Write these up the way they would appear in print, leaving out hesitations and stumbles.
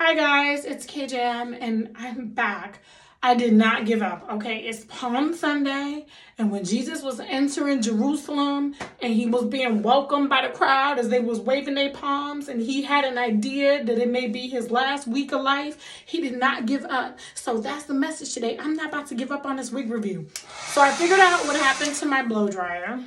Hi guys, it's KJM and I'm back. I did not give up, okay? It's Palm Sunday, and when Jesus was entering Jerusalem and he was being welcomed by the crowd as they was waving their palms, and he had an idea that it may be his last week of life, he did not give up. So that's the message today. I'm not about to give up on this wig review. So I figured out what happened to my blow dryer.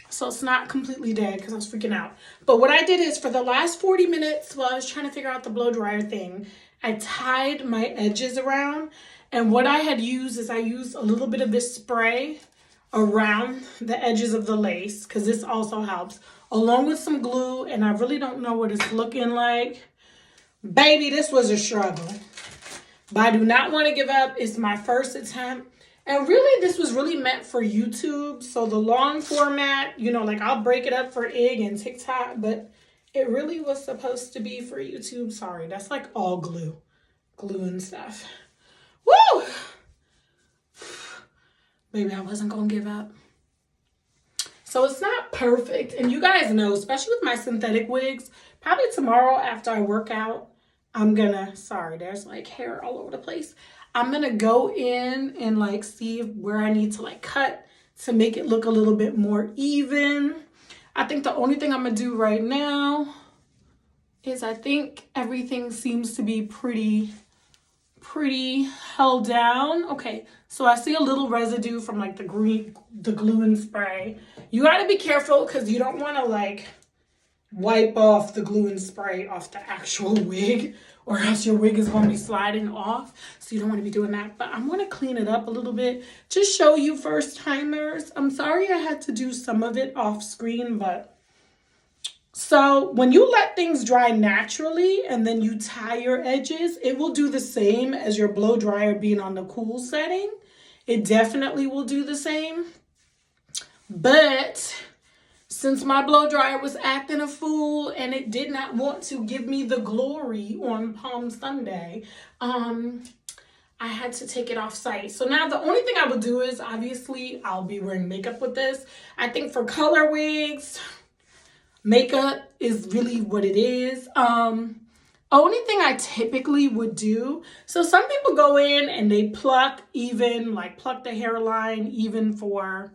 So it's not completely dead because I was freaking out. But what I did is for the last 40 minutes while I was trying to figure out the blow dryer thing, I tied my edges around. And what I had used is I used a little bit of this spray around the edges of the lace, because this also helps, along with some glue. And I really don't know what it's looking like. Baby, this was a struggle. But I do not want to give up. It's my first attempt. And really, this was really meant for YouTube. So the long format, like I'll break it up for IG and TikTok, but it really was supposed to be for YouTube. Sorry, that's like all glue and stuff. Woo! Maybe I wasn't going to give up. So it's not perfect. And you guys know, especially with my synthetic wigs, probably tomorrow after I work out, sorry, there's like hair all over the place. I'm going to go in and like see where I need to like cut to make it look a little bit more even. I think the only thing I'm going to do right now is I think everything seems to be pretty held down. Okay, so I see a little residue from like the glue and spray. You got to be careful because you don't want to like wipe off the glue and spray off the actual wig, or else your wig is going to be sliding off. So you don't want to be doing that. But I'm going to clean it up a little bit. Just show you first timers. I'm sorry I had to do some of it off screen, but so when you let things dry naturally and then you tie your edges, it will do the same as your blow dryer being on the cool setting. It definitely will do the same. But since my blow dryer was acting a fool and it did not want to give me the glory on Palm Sunday, I had to take it off site. So now the only thing I would do is, obviously, I'll be wearing makeup with this. I think for color wigs, makeup is really what it is. Only thing I typically would do, so some people go in and they pluck the hairline even for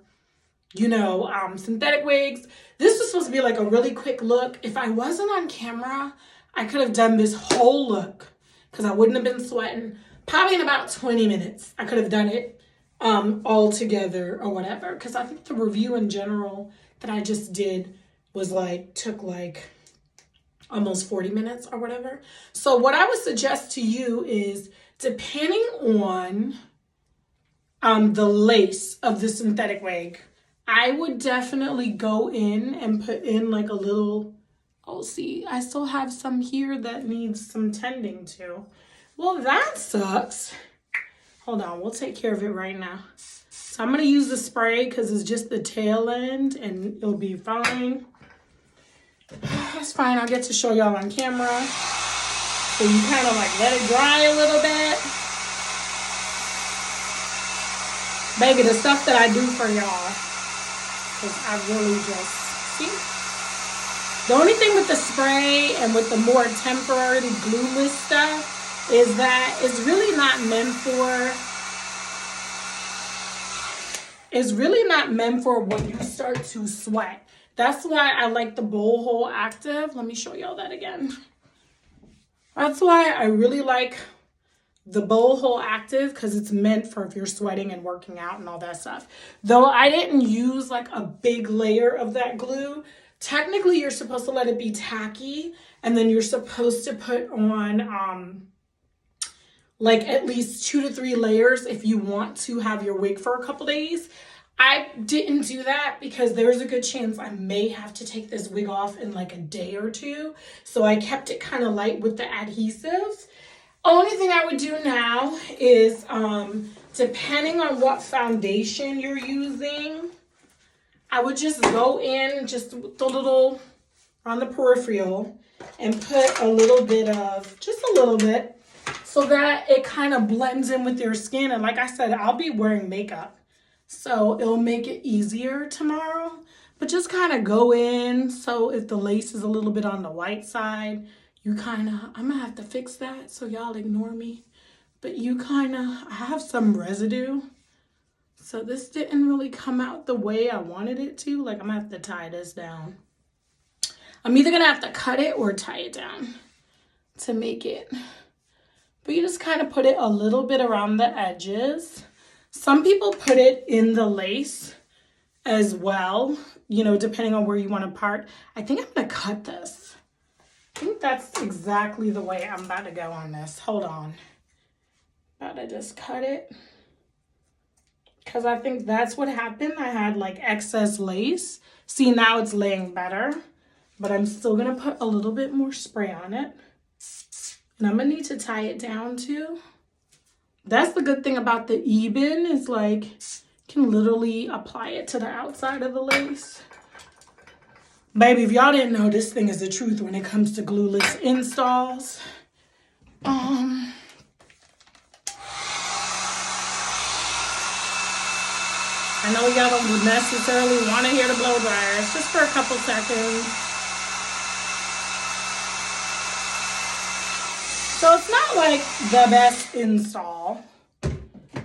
synthetic wigs. This was supposed to be like a really quick look. If I wasn't on camera, I could have done this whole look because I wouldn't have been sweating. Probably in about 20 minutes, I could have done it all together or whatever. Because I think the review in general that I just did was took almost 40 minutes or whatever. So what I would suggest to you is, depending on the lace of the synthetic wig, I would definitely go in and put in like a little, see, I still have some here that needs some tending to. Well, that sucks. Hold on, we'll take care of it right now. So I'm going to use the spray because it's just the tail end and it'll be fine. That's fine, I'll get to show y'all on camera. So you kind of let it dry a little bit. Baby, the stuff that I do for y'all, because I really just, see? The only thing with the spray and with the more temporary glueless stuff is that it's really not meant for when you start to sweat. That's why I like the bowl hole active. Let me show y'all that again. That's why I really like the bowl hole active, because it's meant for if you're sweating and working out and all that stuff. Though I didn't use like a big layer of that glue. Technically, you're supposed to let it be tacky, and then you're supposed to put on at least 2 to 3 layers if you want to have your wig for a couple days. I didn't do that because there's a good chance I may have to take this wig off in like a day or two. So I kept it kind of light with the adhesives. Only thing I would do now is, depending on what foundation you're using, I would just go in just with the little on the peripheral and put a little bit, so that it kind of blends in with your skin. And like I said, I'll be wearing makeup, so it'll make it easier tomorrow. But just kind of go in, so if the lace is a little bit on the white side, I'm gonna have to fix that, so y'all ignore me. But I have some residue. So this didn't really come out the way I wanted it to. Like, I'm gonna have to tie this down. I'm either gonna have to cut it or tie it down to make it. But you just kind of put it a little bit around the edges. Some people put it in the lace as well, you know, depending on where you want to part. I think I'm gonna cut this. I think that's exactly the way I'm about to go on this. Hold on. About to just cut it. Because I think that's what happened. I had like excess lace. See, now it's laying better. But I'm still going to put a little bit more spray on it. And I'm going to need to tie it down too. That's the good thing about the Eben is like, you can literally apply it to the outside of the lace. Baby, if y'all didn't know, this thing is the truth when it comes to glueless installs. I know y'all don't necessarily want to hear the blow dryer. It's just for a couple seconds. So it's not like the best install.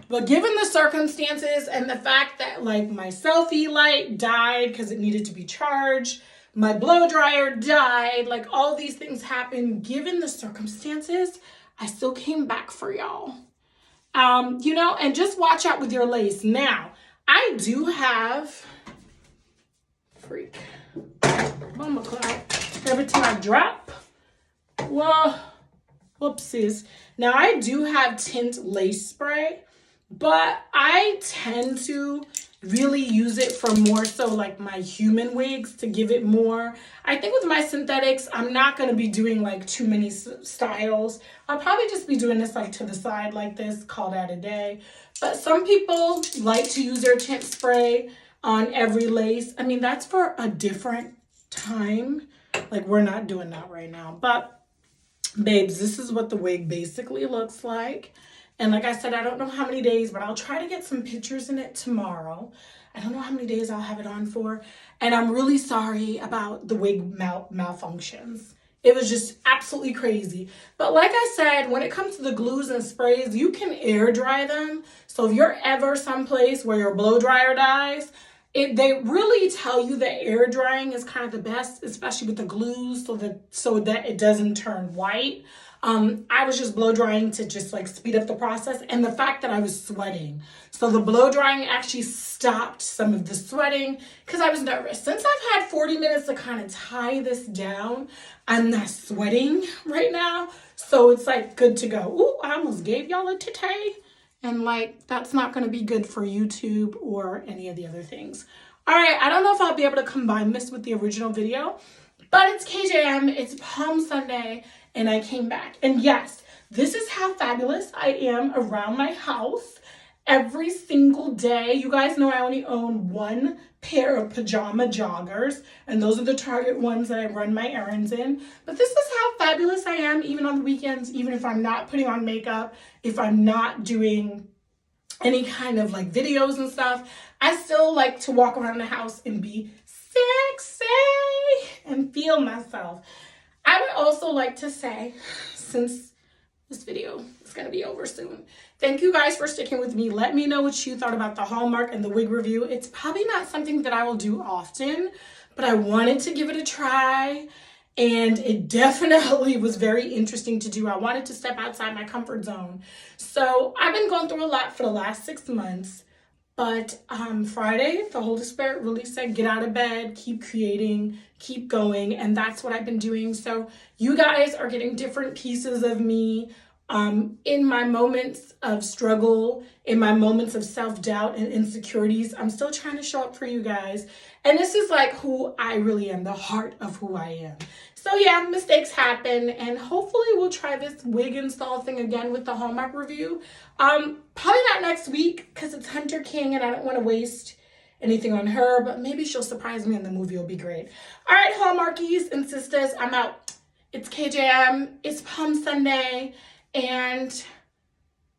But given the circumstances and the fact that like my selfie light died because it needed to be charged, my blow dryer died, like all these things happened. Given the circumstances, I still came back for y'all. You know, and just watch out with your lace. Now, I do have mama cloud. Every time I drop, well, whoopsies. Now I do have tint lace spray, but I tend to really use it for more so like my human wigs to give it more. I think with my synthetics, I'm not going to be doing like too many styles. I'll probably just be doing this like to the side like this, call that a day. But some people like to use their tint spray on every lace. I mean, that's for a different time. Like we're not doing that right now. But babes, this is what the wig basically looks like. And like I said, I don't know how many days, but I'll try to get some pictures in it tomorrow. I don't know how many days I'll have it on for. And I'm really sorry about the wig malfunctions. It was just absolutely crazy. But like I said, when it comes to the glues and sprays, you can air dry them. So if you're ever someplace where your blow dryer dies, they really tell you that air drying is kind of the best, especially with the glues, so that it doesn't turn white. I was just blow drying to just like speed up the process, and the fact that I was sweating. So the blow drying actually stopped some of the sweating because I was nervous. Since I've had 40 minutes to kind of tie this down, I'm not sweating right now. So it's like good to go. Ooh, I almost gave y'all a titty. And like, that's not going to be good for YouTube or any of the other things. All right, I don't know if I'll be able to combine this with the original video, but it's KJM, it's Palm Sunday, and I came back. And yes, this is how fabulous I am around my house every single day. You guys know I only own one pair of pajama joggers, and those are the Target ones that I run my errands in. But this is how fabulous I am, even on the weekends, even if I'm not putting on makeup, if I'm not doing any kind of like videos and stuff. I still like to walk around the house and be sexy and feel myself. I would also like to say, since this video is going to be over soon, thank you guys for sticking with me. Let me know what you thought about the Hallmark and the wig review. It's probably not something that I will do often, but I wanted to give it a try. And it definitely was very interesting to do. I wanted to step outside my comfort zone. So I've been going through a lot for the last 6 months. But Friday, the Holy Spirit really said, get out of bed, keep creating, keep going. And that's what I've been doing. So you guys are getting different pieces of me in my moments of struggle, in my moments of self-doubt and insecurities. I'm still trying to show up for you guys. And this is like who I really am, the heart of who I am. So yeah, mistakes happen, and hopefully we'll try this wig install thing again with the Hallmark review. Probably not next week because it's Hunter King and I don't want to waste anything on her, but maybe she'll surprise me and the movie will be great. All right, Hallmarkies and sisters, I'm out. It's KJM, it's Palm Sunday, and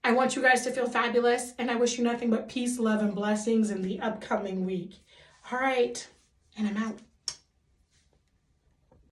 I want you guys to feel fabulous, and I wish you nothing but peace, love, and blessings in the upcoming week. All right, and I'm out.